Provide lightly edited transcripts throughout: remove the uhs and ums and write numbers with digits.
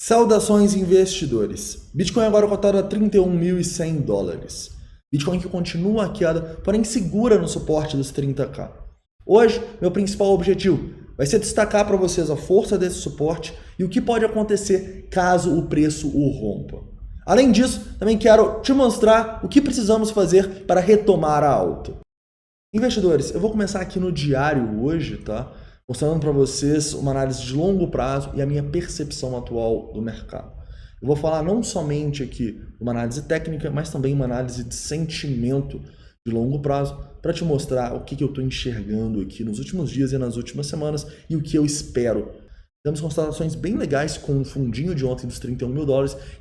Saudações investidores. Bitcoin agora cotado a $31.100. Bitcoin que continua a queda, porém segura no suporte dos 30k. Hoje, meu principal objetivo vai ser destacar para vocês a força desse suporte e o que pode acontecer caso o preço o rompa. Além disso, também quero te mostrar o que precisamos fazer para retomar a alta. Investidores, eu vou começar aqui no diário hoje, tá? Mostrando para vocês uma análise de longo prazo e a minha percepção atual do mercado. Eu vou falar não somente aqui de uma análise técnica, mas também uma análise de sentimento de longo prazo para te mostrar o que eu estou enxergando aqui nos últimos dias e nas últimas semanas e o que eu espero. Temos constatações bem legais com o fundinho de ontem dos $31 mil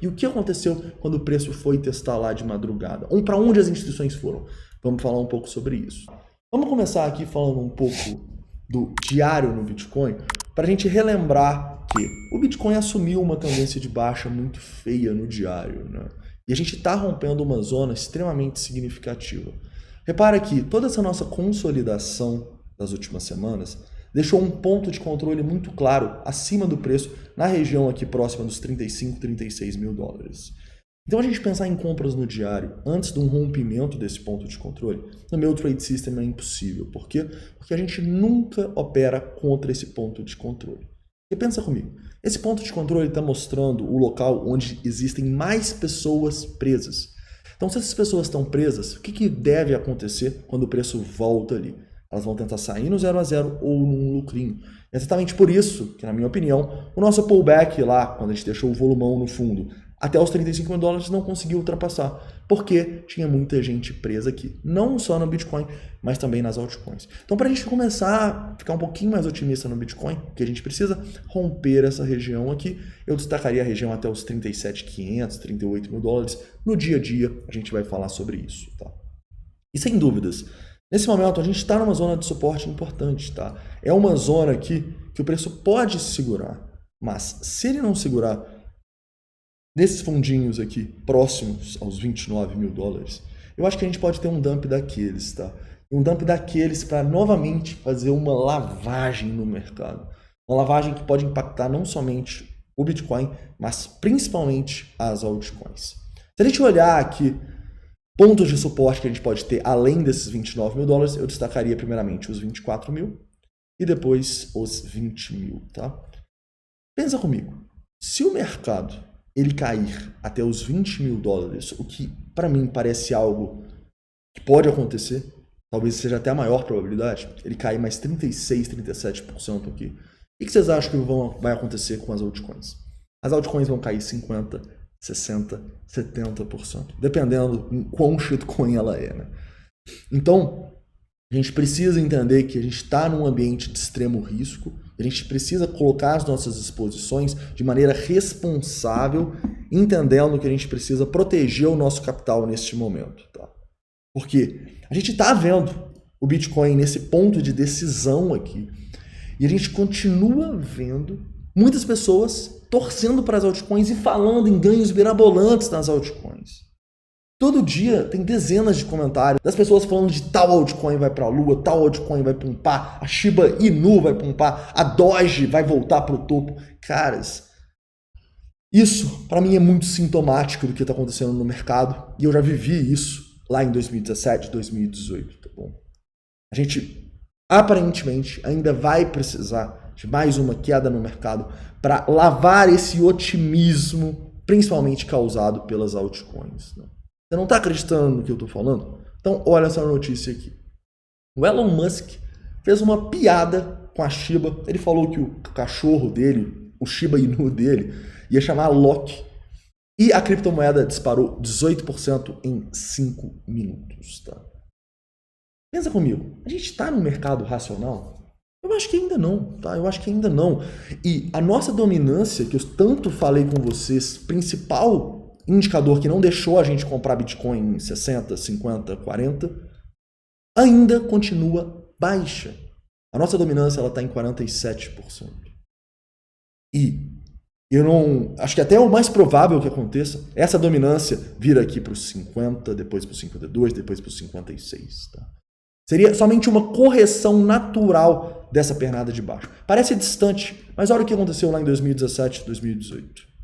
e o que aconteceu quando o preço foi testar lá de madrugada. Para onde as instituições foram? Vamos falar um pouco sobre isso. Vamos começar aqui falando um pouco do diário no Bitcoin, para a gente relembrar que o Bitcoin assumiu uma tendência de baixa muito feia no diário, né? E a gente está rompendo uma zona extremamente significativa. Repara que toda essa nossa consolidação das últimas semanas deixou um ponto de controle muito claro acima do preço na região aqui próxima dos 35, 36 mil dólares. Então a gente pensar em compras no diário antes de um rompimento desse ponto de controle, no meu trade system é impossível. Por quê? Porque a gente nunca opera contra esse ponto de controle. E pensa comigo, esse ponto de controle está mostrando o local onde existem mais pessoas presas. Então se essas pessoas estão presas, o que deve acontecer quando o preço volta ali? Elas vão tentar sair no 0 a 0 ou num lucrinho. É exatamente por isso que, na minha opinião, o nosso pullback lá, quando a gente deixou o volumão no fundo, até os 35 mil dólares não conseguiu ultrapassar, porque tinha muita gente presa aqui, não só no Bitcoin, mas também nas altcoins. Então, para a gente começar a ficar um pouquinho mais otimista no Bitcoin, que a gente precisa romper essa região aqui, eu destacaria a região até os 37.500, 38 mil dólares. No dia a dia, a gente vai falar sobre isso, tá? E sem dúvidas, nesse momento a gente está numa zona de suporte importante, tá? É uma zona aqui que o preço pode segurar, mas se ele não segurar nesses fundinhos aqui, próximos aos 29 mil dólares, eu acho que a gente pode ter um dump daqueles, tá? Um dump daqueles para novamente fazer uma lavagem no mercado. Uma lavagem que pode impactar não somente o Bitcoin, mas principalmente as altcoins. Se a gente olhar aqui pontos de suporte que a gente pode ter além desses 29 mil dólares, eu destacaria primeiramente os 24 mil e depois os 20 mil, tá? Pensa comigo, se o mercado ele cair até os 20 mil dólares, o que para mim parece algo que pode acontecer, talvez seja até a maior probabilidade, ele cair mais 36, 37% aqui. O que vocês acham que vai acontecer com as altcoins? As altcoins vão cair 50%, 60%, 70%, dependendo em quão shitcoin ela é, né? Então, a gente precisa entender que a gente está num ambiente de extremo risco, a gente precisa colocar as nossas exposições de maneira responsável, entendendo que a gente precisa proteger o nosso capital neste momento, tá? Porque a gente está vendo o Bitcoin nesse ponto de decisão aqui e a gente continua vendo muitas pessoas torcendo para as altcoins e falando em ganhos mirabolantes nas altcoins. Todo dia tem dezenas de comentários das pessoas falando de tal altcoin vai para a lua, tal altcoin vai pumpar, a Shiba Inu vai pumpar, a Doge vai voltar para o topo. Caras, isso para mim é muito sintomático do que está acontecendo no mercado e eu já vivi isso lá em 2017, 2018, tá bom? A gente aparentemente ainda vai precisar de mais uma queda no mercado para lavar esse otimismo, principalmente causado pelas altcoins, né? Você não está acreditando no que eu estou falando? Então, olha essa notícia aqui. O Elon Musk fez uma piada com a Shiba. Ele falou que o cachorro dele, o Shiba Inu dele, ia chamar Loki. E a criptomoeda disparou 18% em 5 minutos. Tá? Pensa comigo, a gente está num mercado racional? Eu acho que ainda não, tá? Eu acho que ainda não. E a nossa dominância, que eu tanto falei com vocês, principal indicador que não deixou a gente comprar Bitcoin em 60, 50, 40, ainda continua baixa. A nossa dominância está em 47%. E eu não acho que até o mais provável que aconteça, essa dominância vir aqui para os 50, depois para os 52, depois para os 56. Tá? Seria somente uma correção natural dessa pernada de baixo. Parece distante, mas olha o que aconteceu lá em 2017, 2018.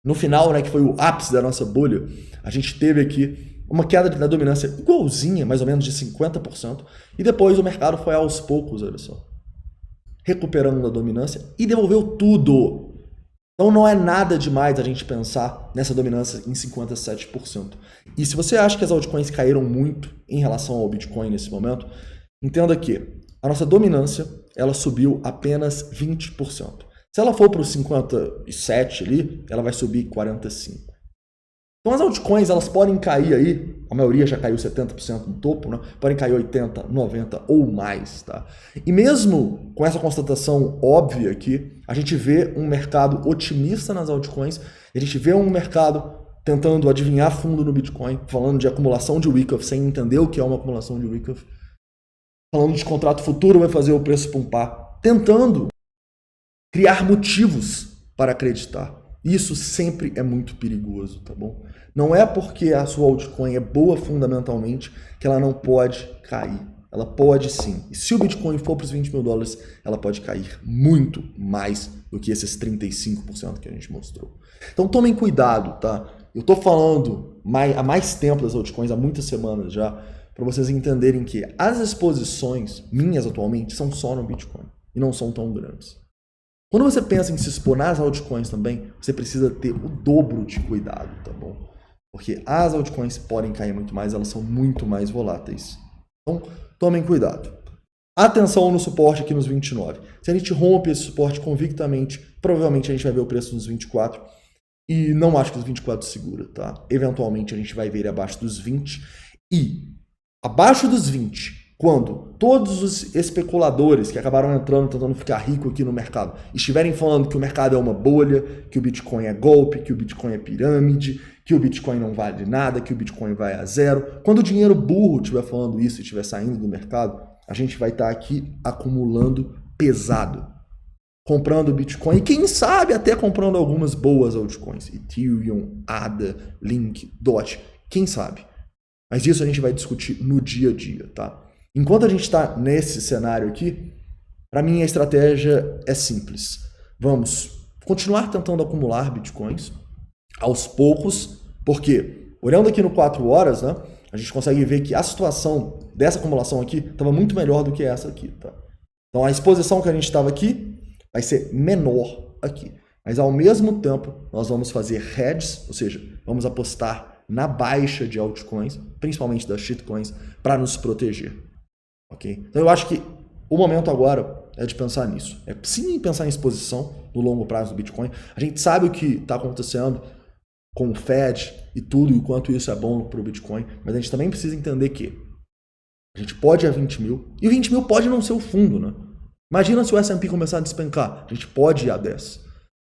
no final, né, que foi o ápice da nossa bolha, a gente teve aqui uma queda da dominância igualzinha, mais ou menos de 50%, e depois o mercado foi aos poucos, olha só, recuperando a dominância e devolveu tudo. Então não é nada demais a gente pensar nessa dominância em 57%. E se você acha que as altcoins caíram muito em relação ao Bitcoin nesse momento, entenda que a nossa dominância ela subiu apenas 20%. Se ela for para os 57 ali, ela vai subir 45%. Então as altcoins elas podem cair aí, a maioria já caiu 70% no topo, né? Podem cair 80%, 90% ou mais. Tá? E mesmo com essa constatação óbvia aqui, a gente vê um mercado otimista nas altcoins, a gente vê um mercado tentando adivinhar fundo no Bitcoin, falando de acumulação de Wyckoff sem entender o que é uma acumulação de Wyckoff, falando de contrato futuro vai fazer o preço pumpar, tentando criar motivos para acreditar. Isso sempre é muito perigoso, tá bom? Não é porque a sua altcoin é boa fundamentalmente que ela não pode cair. Ela pode sim. E se o Bitcoin for para os 20 mil dólares, ela pode cair muito mais do que esses 35% que a gente mostrou. Então tomem cuidado, tá? Eu tô falando há mais tempo das altcoins, há muitas semanas já, para vocês entenderem que as exposições minhas atualmente são só no Bitcoin e não são tão grandes. Quando você pensa em se expor nas altcoins também, você precisa ter o dobro de cuidado, tá bom? Porque as altcoins podem cair muito mais, elas são muito mais voláteis. Então, tomem cuidado. Atenção no suporte aqui nos 29. Se a gente rompe esse suporte convictamente, provavelmente a gente vai ver o preço nos 24. E não acho que os 24 segura, tá? Eventualmente a gente vai ver ele abaixo dos 20. E abaixo dos 20... quando todos os especuladores que acabaram entrando, tentando ficar rico aqui no mercado, estiverem falando que o mercado é uma bolha, que o Bitcoin é golpe, que o Bitcoin é pirâmide, que o Bitcoin não vale nada, que o Bitcoin vai a zero, quando o dinheiro burro estiver falando isso e estiver saindo do mercado, a gente vai estar aqui acumulando pesado, comprando Bitcoin e quem sabe até comprando algumas boas altcoins, Ethereum, ADA, Link, DOT, quem sabe. Mas isso a gente vai discutir no dia a dia, tá? Enquanto a gente está nesse cenário aqui, para mim a estratégia é simples. Vamos continuar tentando acumular bitcoins aos poucos, porque olhando aqui no 4 horas, né, a gente consegue ver que a situação dessa acumulação aqui estava muito melhor do que essa aqui. Tá? Então a exposição que a gente estava aqui vai ser menor aqui. Mas ao mesmo tempo nós vamos fazer hedges, ou seja, vamos apostar na baixa de altcoins, principalmente das shitcoins, para nos proteger. Okay? Então eu acho que o momento agora é de pensar nisso. É sim pensar em exposição no longo prazo do Bitcoin. A gente sabe o que está acontecendo com o Fed e tudo, e o quanto isso é bom para o Bitcoin, mas a gente também precisa entender que a gente pode ir a 20 mil, e 20 mil pode não ser o fundo, né? Imagina se o S&P começar a despencar, a gente pode ir a 10.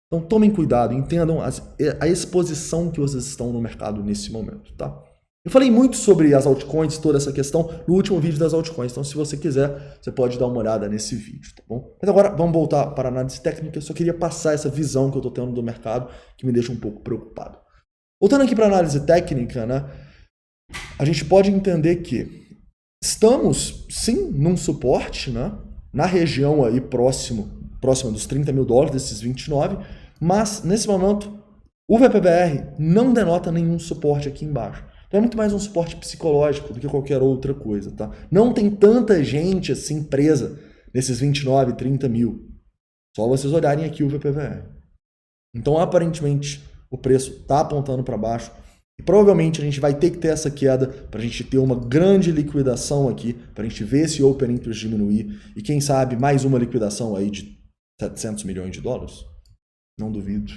Então tomem cuidado, entendam a exposição que vocês estão no mercado nesse momento, tá? Eu falei muito sobre as altcoins, toda essa questão, no último vídeo das altcoins. Então, se você quiser, você pode dar uma olhada nesse vídeo, tá bom? Mas agora, vamos voltar para a análise técnica. Eu só queria passar essa visão que eu estou tendo do mercado, que me deixa um pouco preocupado. Voltando aqui para a análise técnica, né? A gente pode entender que estamos, sim, num suporte, né? Na região aí próxima dos 30 mil dólares, desses 29, mas, nesse momento, o VPBR não denota nenhum suporte aqui embaixo. Então é muito mais um suporte psicológico do que qualquer outra coisa, tá? Não tem tanta gente assim presa nesses 29, 30 mil. Só vocês olharem aqui o VPVR. Então, aparentemente, o preço está apontando para baixo e provavelmente a gente vai ter que ter essa queda para a gente ter uma grande liquidação aqui, para a gente ver esse Open Interest diminuir e quem sabe mais uma liquidação aí de 700 milhões de dólares. Não duvido.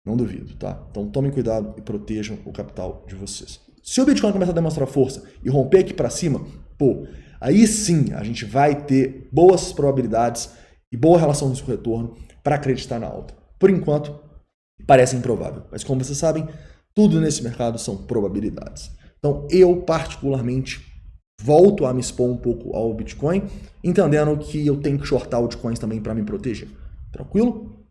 Não duvido, tá? Então tomem cuidado e protejam o capital de vocês. Se o Bitcoin começar a demonstrar força e romper aqui para cima, pô, aí sim a gente vai ter boas probabilidades e boa relação de retorno para acreditar na alta. Por enquanto, parece improvável. Mas como vocês sabem, tudo nesse mercado são probabilidades. Então eu particularmente volto a me expor um pouco ao Bitcoin, entendendo que eu tenho que shortar altcoins também para me proteger. Tranquilo?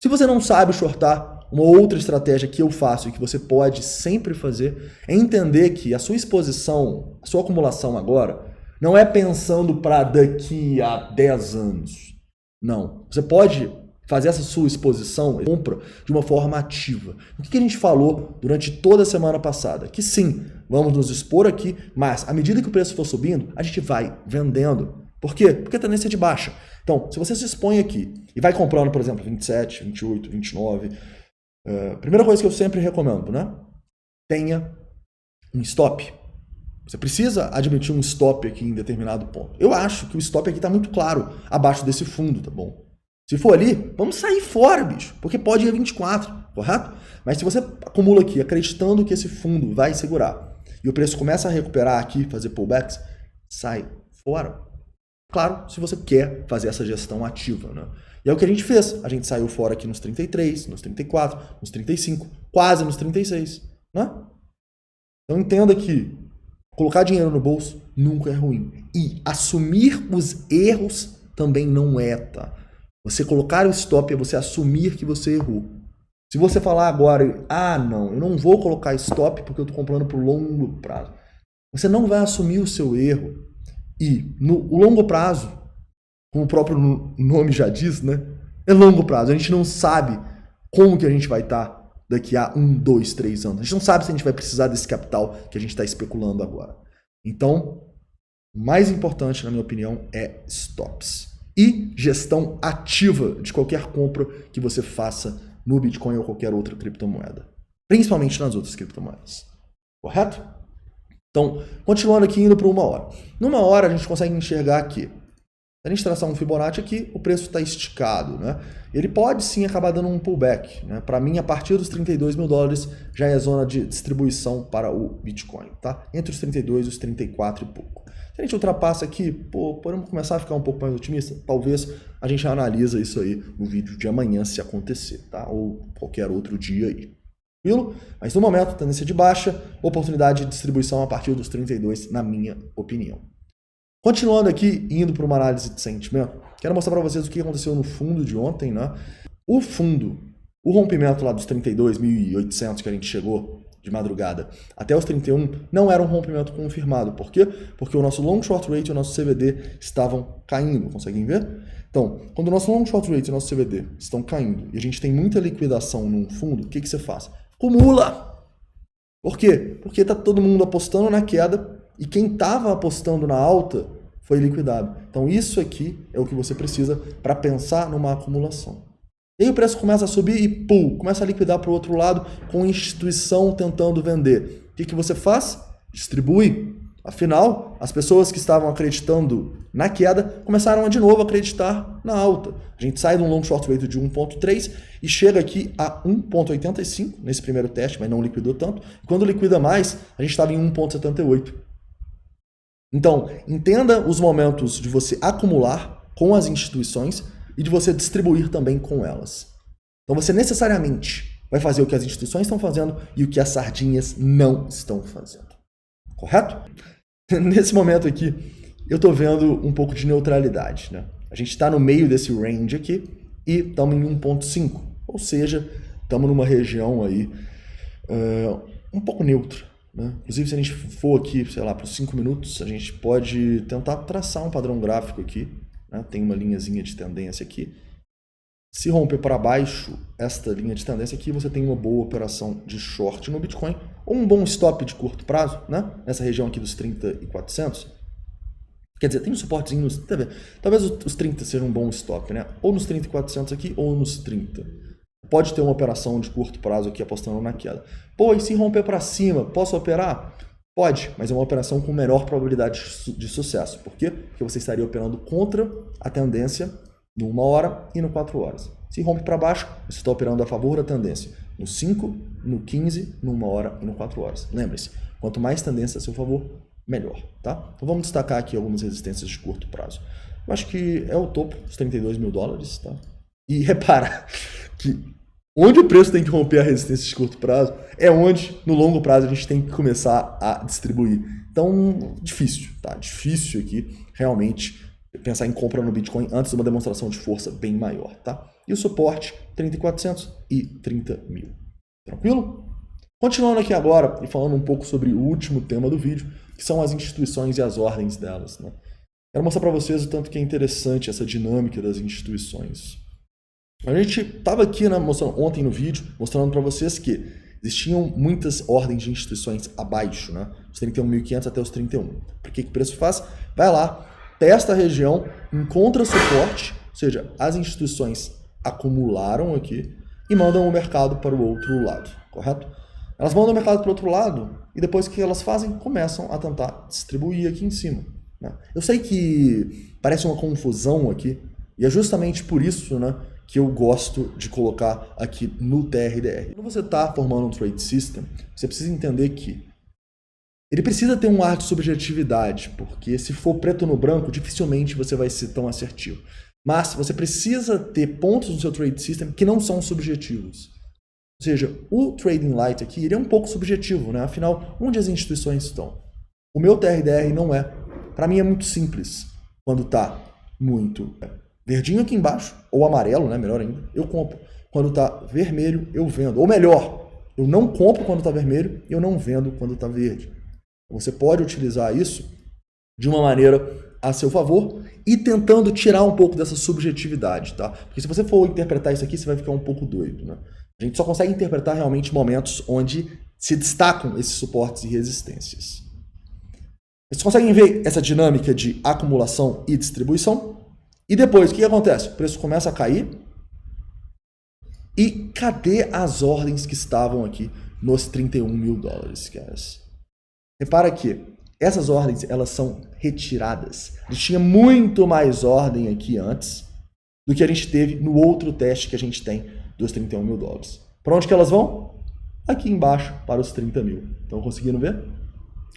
Se você não sabe shortar, uma outra estratégia que eu faço e que você pode sempre fazer é entender que a sua exposição, a sua acumulação agora, não é pensando para daqui a 10 anos. Não. Você pode fazer essa sua exposição, compra de uma forma ativa. O que a gente falou durante toda a semana passada? Que sim, vamos nos expor aqui, mas à medida que o preço for subindo, a gente vai vendendo. Por quê? Porque a tendência é de baixa. Então, se você se expõe aqui e vai comprando, por exemplo, 27, 28, 29, primeira coisa que eu sempre recomendo, né? Tenha um stop. Você precisa admitir um stop aqui em determinado ponto. Eu acho que o stop aqui está muito claro abaixo desse fundo, tá bom? Se for ali, vamos sair fora, bicho, porque pode ir a 24, correto? Mas se você acumula aqui acreditando que esse fundo vai segurar e o preço começa a recuperar aqui, fazer pullbacks, sai fora. Claro, se você quer fazer essa gestão ativa, né? E é o que a gente fez. A gente saiu fora aqui nos 33, nos 34, nos 35, quase nos 36, né? Então entenda que colocar dinheiro no bolso nunca é ruim. E assumir os erros também não é, tá? Você colocar o stop é você assumir que você errou. Se você falar agora, não, eu não vou colocar stop porque eu estou comprando para o longo prazo. Você não vai assumir o seu erro. E no longo prazo, como o próprio nome já diz, né? É longo prazo. A gente não sabe como que a gente vai estar daqui a 1, 2, 3 anos. A gente não sabe se a gente vai precisar desse capital que a gente está especulando agora. Então, o mais importante, na minha opinião, é stops. E gestão ativa de qualquer compra que você faça no Bitcoin ou qualquer outra criptomoeda. Principalmente nas outras criptomoedas. Correto? Então, continuando aqui, indo para 1 hora. Numa hora, a gente consegue enxergar que, se a gente traçar um Fibonacci aqui, o preço está esticado, né? Ele pode sim acabar dando um pullback, né? Para mim, a partir dos 32 mil dólares já é zona de distribuição para o Bitcoin, tá? Entre os 32 e os 34 e pouco. Se a gente ultrapassa aqui, podemos começar a ficar um pouco mais otimista? Talvez a gente analisa isso aí no vídeo de amanhã, se acontecer, tá? Ou qualquer outro dia aí. Tranquilo? Mas no momento, tendência de baixa, oportunidade de distribuição a partir dos 32, na minha opinião. Continuando aqui, indo para uma análise de sentimento, quero mostrar para vocês o que aconteceu no fundo de ontem, né? O fundo, o rompimento lá dos 32.800 que a gente chegou de madrugada até os 31, não era um rompimento confirmado. Por quê? Porque o nosso long short rate e o nosso CVD estavam caindo, conseguem ver? Então, quando o nosso long short rate e o nosso CVD estão caindo e a gente tem muita liquidação num fundo, o que você faz? Acumula! Por quê? Porque está todo mundo apostando na queda e quem estava apostando na alta foi liquidado. Então isso aqui é o que você precisa para pensar numa acumulação. E aí o preço começa a subir e começa a liquidar para o outro lado com a instituição tentando vender. O que você faz? Distribui. Afinal, as pessoas que estavam acreditando na queda começaram a de novo acreditar na alta. A gente sai de um long short rate de 1.3 e chega aqui a 1.85 nesse primeiro teste, mas não liquidou tanto. Quando liquida mais, a gente estava em 1.78. Então, entenda os momentos de você acumular com as instituições e de você distribuir também com elas. Então você necessariamente vai fazer o que as instituições estão fazendo e o que as sardinhas não estão fazendo. Correto? Nesse momento aqui, eu estou vendo um pouco de neutralidade, né? A gente está no meio desse range aqui e estamos em 1.5. Ou seja, estamos numa região aí um pouco neutra. Né? Inclusive, se a gente for aqui, sei lá, para os 5 minutos, a gente pode tentar traçar um padrão gráfico aqui. Né? Tem uma linhazinha de tendência aqui. Se romper para baixo esta linha de tendência aqui, você tem uma boa operação de short no Bitcoin ou um bom stop de curto prazo, né? Nessa região aqui dos 30.400. Quer dizer, tem um suportezinho nos... Talvez os 30 sejam um bom stop, né? Ou nos 30.400 aqui ou nos 30. Pode ter uma operação de curto prazo aqui apostando na queda. Pô, e se romper para cima, posso operar? Pode, mas é uma operação com menor probabilidade de sucesso. Por quê? Porque você estaria operando contra a tendência no 1 hora e no 4 horas. Se rompe para baixo, você está operando a favor da tendência. No 5, no 15, no 1 hora e no 4 horas. Lembre-se, quanto mais tendência a seu favor, melhor. Tá? Então vamos destacar aqui algumas resistências de curto prazo. Eu acho que é o topo, os 32 mil dólares. Tá? E repara que onde o preço tem que romper a resistência de curto prazo é onde, no longo prazo, a gente tem que começar a distribuir. Então, difícil, tá? Difícil aqui, realmente, pensar em compra no Bitcoin antes de uma demonstração de força bem maior, tá? E o suporte, 30.400 e 30 mil. Tranquilo? Continuando aqui agora e falando um pouco sobre o último tema do vídeo, que são as instituições e as ordens delas, né? Quero mostrar para vocês o tanto que é interessante essa dinâmica das instituições. A gente estava aqui, né, mostrando ontem no vídeo, mostrando para vocês que existiam muitas ordens de instituições abaixo, né? Os 31.500 até os 31. Por que o preço faz? Vai lá, testa a região, encontra suporte, ou seja, as instituições acumularam aqui e mandam o mercado para o outro lado, correto? Elas mandam o mercado para o outro lado e depois que elas fazem, começam a tentar distribuir aqui em cima, né? Eu sei que parece uma confusão aqui e é justamente por isso, né, que eu gosto de colocar aqui no TRDR. Quando você está formando um trade system, você precisa entender que ele precisa ter um ar de subjetividade, porque se for preto no branco, dificilmente você vai ser tão assertivo. Mas você precisa ter pontos no seu trade system que não são subjetivos. Ou seja, o Trading Light aqui ele é um pouco subjetivo, né? Afinal, onde as instituições estão? O meu TRDR não é. Para mim é muito simples. Quando está muito verdinho aqui embaixo, ou amarelo, né? Melhor ainda, eu compro. Quando está vermelho, eu vendo. Ou melhor, eu não compro quando está vermelho e eu não vendo quando está verde. Você pode utilizar isso de uma maneira a seu favor e tentando tirar um pouco dessa subjetividade, tá? Porque se você for interpretar isso aqui, você vai ficar um pouco doido, né? A gente só consegue interpretar realmente momentos onde se destacam esses suportes e resistências. Vocês conseguem ver essa dinâmica de acumulação e distribuição? E depois, o que acontece? O preço começa a cair. E cadê as ordens que estavam aqui nos 31 mil dólares, caras? Repara que essas ordens, elas são retiradas. A gente tinha muito mais ordem aqui antes do que a gente teve no outro teste que a gente tem dos 31 mil dólares. Para onde que elas vão? Aqui embaixo, para os 30 mil. Estão conseguindo ver?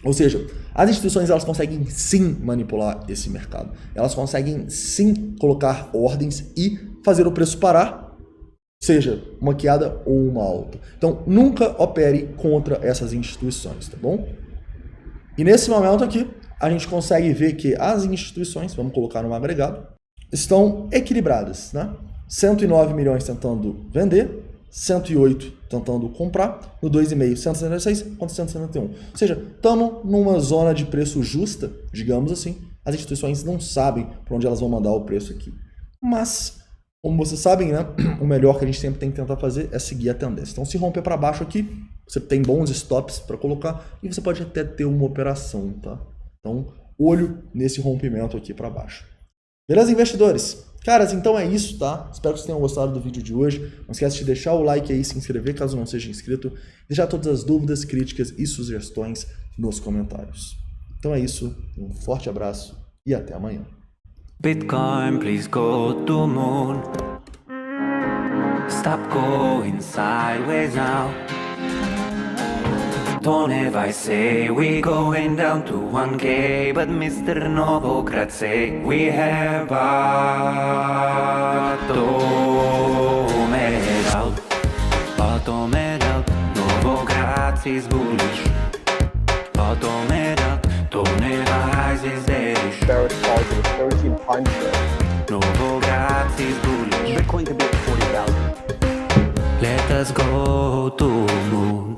Ou seja, as instituições elas conseguem sim manipular esse mercado. Elas conseguem sim colocar ordens e fazer o preço parar, seja uma queda ou uma alta. Então, nunca opere contra essas instituições, tá bom? E nesse momento aqui, a gente consegue ver que as instituições, vamos colocar no agregado, estão equilibradas, né? 109 milhões tentando vender, 108 tentando comprar, no 2,5, 176 contra 171. Ou seja, estamos numa zona de preço justa, digamos assim. As instituições não sabem para onde elas vão mandar o preço aqui. Mas, como vocês sabem, né, o melhor que a gente sempre tem que tentar fazer é seguir a tendência. Então, se romper para baixo aqui, você tem bons stops para colocar e você pode até ter uma operação, tá? Então, olho nesse rompimento aqui para baixo. Beleza, investidores? Caras, então é isso, tá? Espero que vocês tenham gostado do vídeo de hoje. Não esquece de deixar o like aí, se inscrever caso não seja inscrito. Deixar todas as dúvidas, críticas e sugestões nos comentários. Então é isso, um forte abraço e até amanhã. Bitcoin, please go to moon. Stop going sideways now. Don't ever say we going down to 1K, but Mr. Novogratz say we have bottomed out, Novogratz is bullish. Bottomed out, don't ever rise is bearish. Barrett target 13 times there. Novogratz is bullish. Bitcoin could be at 40,000. Let us go to moon.